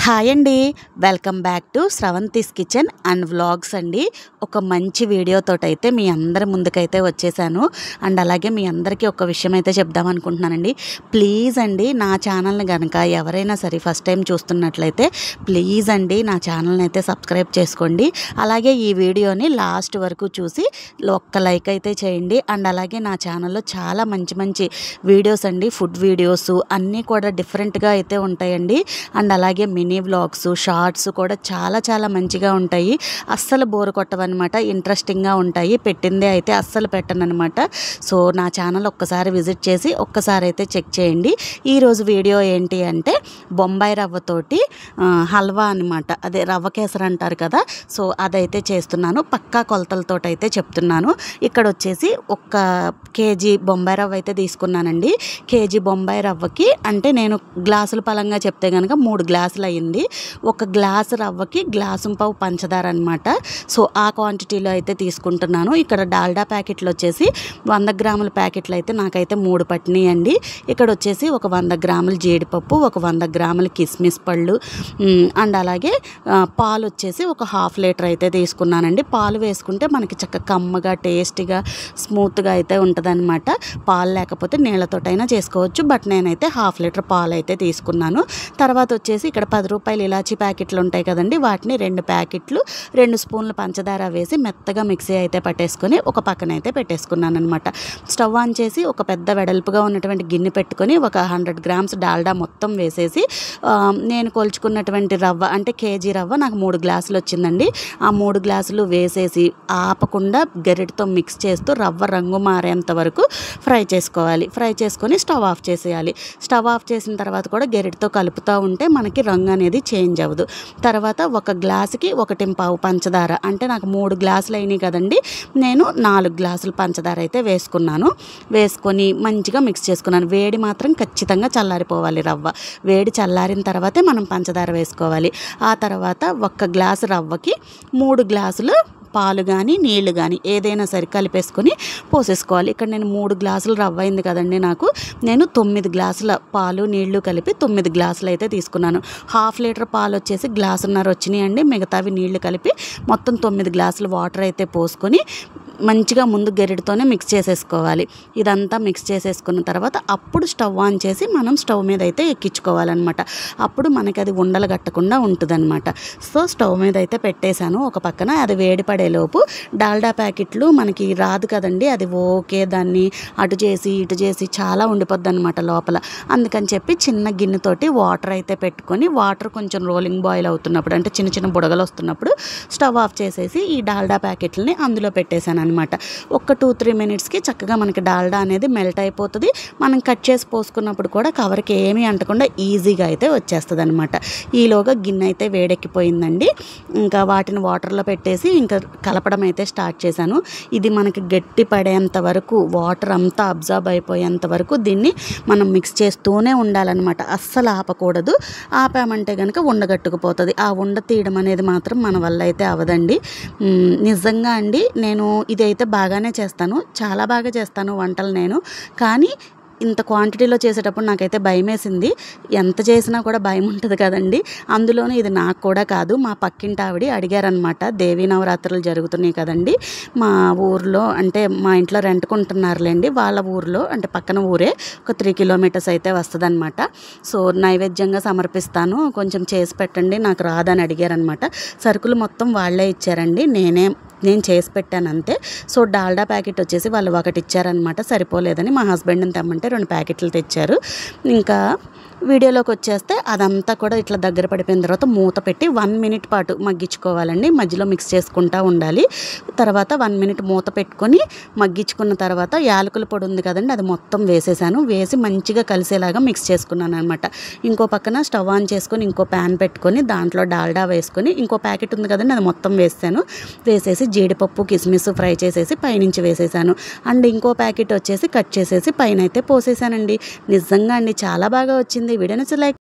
Hi అండి, welcome back to Sravanthi's kitchen and vlogs అండి. ఒక మంచి వీడియోతోటైతే మీ అందరి ముందుకైతే వచ్చేసాను. అండ్ అలాగే మీ అందరికీ ఒక విషయం అయితే చెప్దామనుకుంటున్నానండి. ప్లీజ్ అండి, నా ఛానల్ని కనుక ఎవరైనా సరే ఫస్ట్ టైం చూస్తున్నట్లయితే ప్లీజ్ అండి నా ఛానల్ని అయితే సబ్స్క్రైబ్ చేసుకోండి. అలాగే ఈ వీడియోని లాస్ట్ వరకు చూసి ఒక్క లైక్ అయితే చేయండి. అండ్ అలాగే నా ఛానల్లో చాలా మంచి మంచి వీడియోస్ అండి, ఫుడ్ వీడియోస్ అన్నీ కూడా డిఫరెంట్గా అయితే ఉంటాయండి. అండ్ అలాగే మినీ వ్లాగ్స్, షార్ట్స్ కూడా చాలా మంచిగా ఉంటాయి. అస్సలు బోర్ కొట్టవన్నమాట, ఇంట్రెస్టింగ్గా ఉంటాయి. పెట్టిందే అయితే అస్సలు పెట్టనన్నమాట. సో నా ఛానల్ ఒక్కసారి విజిట్ చేసి ఒక్కసారి అయితే చెక్ చేయండి. ఈరోజు వీడియో ఏంటి అంటే బొంబాయి రవ్వతోటి హల్వా అనమాట. అదే రవ్వ కేసరి అంటారు కదా, సో అదైతే చేస్తున్నాను. పక్కా కొలతలతో అయితే చెప్తున్నాను. ఇక్కడ వచ్చేసి 1 కేజీ బొంబాయి రవ్వ అయితే తీసుకున్నానండి. కేజీ బొంబాయి రవ్వకి అంటే నేను గ్లాసుల పలంగా చెప్తే కనుక 3 గ్లాసులు అయ్యింది. 1 గ్లాసు రవ్వకి గ్లాసుంపావు పంచదార అనమాట. సో ఆ క్వాంటిటీలో అయితే తీసుకుంటున్నాను. ఇక్కడ డాల్డా ప్యాకెట్లు వచ్చేసి 100 గ్రాముల ప్యాకెట్లు అయితే నాకైతే 3 పట్టినాయండి. ఇక్కడ వచ్చేసి ఒక 100 గ్రాముల జీడిపప్పు, ఒక 100 గ్రాముల కిస్మిస్ పళ్ళు, అండ్ అలాగే పాలు వచ్చేసి ఒక 1/2 లీటర్ అయితే తీసుకున్నానండి. పాలు వేసుకుంటే మనకి చక్కగా కమ్మగా టేస్టీగా స్మూత్గా అయితే ఉంటుందన్నమాట. పాలు లేకపోతే నీళ్ళతోటైనా చేసుకోవచ్చు, బట్ నేనైతే 1/2 లీటర్ పాలు అయితే తీసుకున్నాను. తర్వాత వచ్చేసి ఇక్కడ 10 రూపాయలు ఇలాచీ ప్యాకెట్లు ఉంటాయి కదండి, వాటిని 2 ప్యాకెట్లు 2 స్పూన్లు పంచదార వేసి మెత్తగా మిక్సీ అయితే పట్టేసుకొని ఒక పక్కన అయితే పెట్టేసుకున్నాను అనమాట. స్టవ్ ఆన్ చేసి ఒక పెద్ద వెడల్పుగా ఉన్నటువంటి గిన్నె పెట్టుకొని ఒక 100 గ్రామ్స్ డాల్డా మొత్తం వేసేసి నేను కొలుచుకున్నటువంటి రవ్వ అంటే కేజీ రవ్వ నాకు 3 గ్లాసులు వచ్చిందండి. ఆ 3 గ్లాసులు వేసేసి ఆపకుండా గరిటతో మిక్స్ చేస్తూ రవ్వ రంగు మారేంత వరకు ఫ్రై చేసుకోవాలి. ఫ్రై చేసుకొని స్టవ్ ఆఫ్ చేసేయాలి. స్టవ్ ఆఫ్ చేసిన తర్వాత కూడా గరిటతో కలుపుతూ ఉంటే మనకి రంగు అనేది చేంజ్ అవ్వదు. తర్వాత 1 గ్లాసుకి 1.25 పంచదార అంటే నాకు 3 గ్లాసులు అయినాయి కదండి, నేను 4 గ్లాసులు పంచదార అయితే వేసుకున్నాను. వేసుకొని మంచిగా మిక్స్ చేసుకున్నాను. వేడి మాత్రం ఖచ్చితంగా చల్లారిపోవాలి. రవ్వ వేడి చల్లారిన తర్వాతే మనం పంచదార వేసుకోవాలి. ఆ తర్వాత 1 గ్లాసు రవ్వకి 3 గ్లాసులు పాలు కానీ నీళ్లు కానీ ఏదైనా సరే కలిపేసుకొని పోసేసుకోవాలి. ఇక్కడ నేను 3 గ్లాసులు రవ్వ అయింది కదండి, నేను 9 గ్లాసుల పాలు నీళ్లు కలిపి 9 గ్లాసులు అయితే తీసుకున్నాను. 1/2 లీటర్ పాలు వచ్చేసి గ్లాసున్నర వచ్చినాయండి. మిగతావి నీళ్లు కలిపి మొత్తం 9 గ్లాసులు వాటర్ అయితే పోసుకొని మంచిగా ముందు గరిటతోనే మిక్స్ చేసేసుకోవాలి. ఇదంతా మిక్స్ చేసేసుకున్న తర్వాత అప్పుడు స్టవ్ ఆన్ చేసి మనం స్టవ్ మీద అయితే ఎక్కించుకోవాలన్నమాట. అప్పుడు మనకి అది ఉండలు కట్టకుండా ఉంటుందన్నమాట. సో స్టవ్ మీద అయితే పెట్టేశాను ఒక పక్కన. అది వేడి పడేలోపు డాల్డా ప్యాకెట్లు మనకి రాదు కదండి, అది ఓకే దాన్ని అటు చేసి ఇటు చేసి చాలా ఉండిపోద్ది అనమాట లోపల. అందుకని చెప్పి చిన్న గిన్నెతోటి వాటర్ అయితే పెట్టుకొని వాటర్ కొంచెం రోలింగ్ బాయిల్ అవుతున్నప్పుడు అంటే చిన్న బుడగలు వస్తున్నప్పుడు స్టవ్ ఆఫ్ చేసేసి ఈ డాల్డా ప్యాకెట్లని అందులో పెట్టేశాను అనమాట. ఒక 2-3 మినిట్స్కి చక్కగా మనకి డాల్డా అనేది మెల్ట్ అయిపోతుంది. మనం కట్ చేసి పోసుకున్నప్పుడు కూడా కవర్కి ఏమీ అంటకుండా ఈజీగా అయితే వచ్చేస్తుంది అనమాట. ఈలోగా గిన్నె అయితే వేడెక్కిపోయిందండి. ఇంకా వాటిని వాటర్లో పెట్టేసి ఇంకా కలపడం అయితే స్టార్ట్ చేశాను. ఇది మనకి గట్టి పడేంత వరకు వాటర్ అంతా అబ్జర్బ్ అయిపోయేంత వరకు దీన్ని మనం మిక్స్ చేస్తూనే ఉండాలన్నమాట. అస్సలు ఆపకూడదు. ఆపామంటే కనుక ఉండగట్టుకుపోతుంది. ఆ ఉండ తీయడం అనేది మాత్రం మన వల్ల అయితే అవదండి. నిజంగా అండి, నేను ఇదైతే బాగానే చేస్తాను, చాలా బాగా చేస్తాను వంటలు నేను. కానీ ఇంత క్వాంటిటీలో చేసేటప్పుడు నాకైతే భయం వేసింది. ఎంత చేసినా కూడా భయం ఉంటుంది కదండి. అందులోనూ ఇది నాకు కూడా కాదు, మా పక్కింటి ఆవిడ అడిగారనమాట. దేవీ నవరాత్రులు జరుగుతున్నాయి కదండి మా ఊర్లో, అంటే మా ఇంట్లో రెంట్కుంటున్నారులేండి, వాళ్ళ ఊర్లో అంటే పక్కన ఊరే ఒక 3 కిలోమీటర్స్ అయితే వస్తుందన్నమాట. సో నైవేద్యంగా సమర్పిస్తాను, కొంచెం చేసి పెట్టండి, నాకు రాదని అడిగారనమాట. సరుకులు మొత్తం వాళ్ళే ఇచ్చారండి, నేను చేసి పెట్టాను అంతే. సో డాల్డా ప్యాకెట్ వచ్చేసి వాళ్ళు 1 ఇచ్చారనమాట, సరిపోలేదని మా హస్బెండ్ని తెమ్మంటే 2 ప్యాకెట్లు తెచ్చారు. ఇంకా వీడియోలోకి వచ్చేస్తే అదంతా కూడా ఇట్లా దగ్గర పడిపోయిన తర్వాత మూత పెట్టి 1 మినిట్ పాటు మగ్గించుకోవాలండి. మధ్యలో మిక్స్ చేసుకుంటూ ఉండాలి. తర్వాత 1 మినిట్ మూత పెట్టుకొని మగ్గించుకున్న తర్వాత యాలకుల పొడి ఉంది కదండి, అది మొత్తం వేసేసాను. వేసి మంచిగా కలిసేలాగా మిక్స్ చేసుకున్నాను అనమాట. ఇంకో పక్కన స్టవ్ ఆన్ చేసుకొని ఇంకో ప్యాన్ పెట్టుకొని దాంట్లో డాల్డా వేసుకొని ఇంకో ప్యాకెట్ ఉంది కదండి అది మొత్తం వేసాను. వేసేసి జీడిపప్పు కిస్మిస్ ఫ్రై చేసేసి పైనుంచి వేసేసాను. అండ్ ఇంకో ప్యాకెట్ వచ్చేసి కట్ చేసేసి పైన అయితే పోసేసానండి. నిజంగా అండి చాలా బాగా వచ్చింది. వీడియో నచ్చితే లైక్